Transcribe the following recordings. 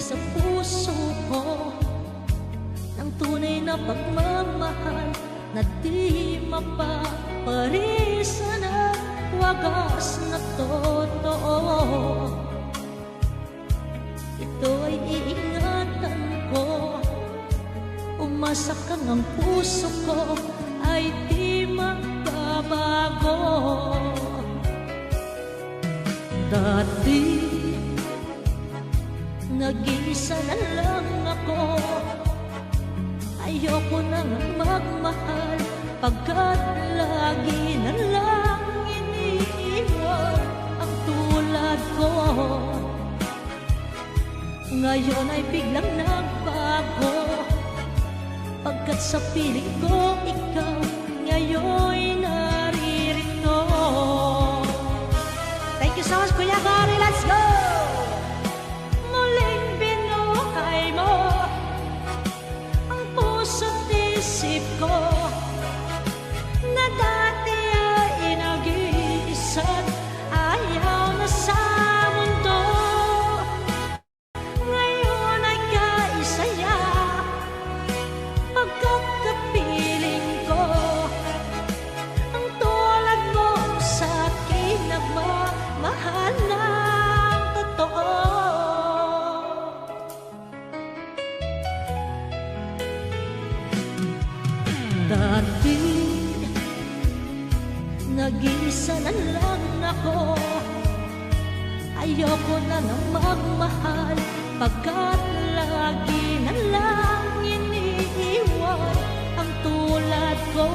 sa puso ko ng tunay na pagmamahal na di mapaparisan at wagas na totoo. Ito ay iingatan ko, umasa kang ang puso ko ay di magbabago. Dati nag-iisa na lang ako, ayoko nang magmahal pagkat lagi na lang iniiwan ang tulad ko. Ngayon ay biglang nagbago, pagkat sa piling ko ikaw ngayon'y naririto. Thank you so much, Kuya Cory. Let's go! Muling binuhay mo ang puso't isip ko na dati ay nag-iisa't ayaw na sa mundo. Ngayon ay kaisaya pagkat kapiling ko ang tulad mo sa akin nagmamahal ng totoo. Dati nag-iisa na lang ako, ayoko na nang magmahal pagkat lagi na lang iniiwan ang tulad ko.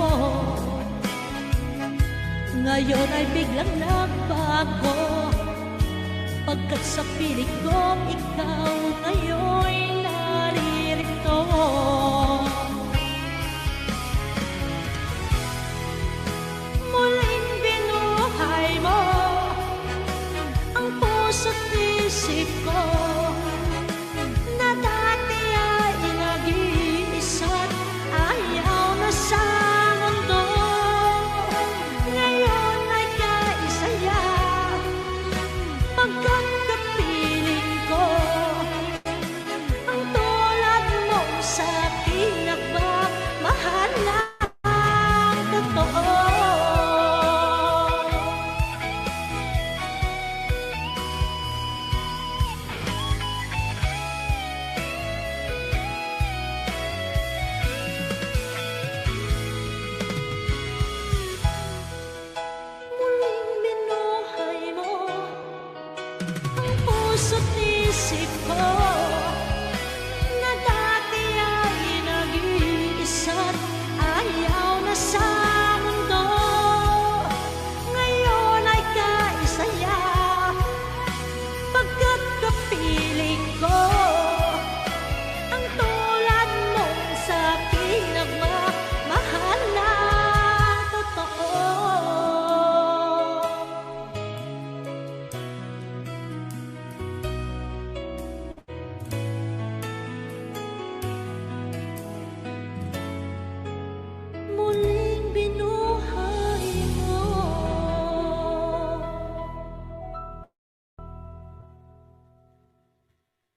Ngayon ay biglang nagbago, pagkat sa piling ko ikaw ngayon'y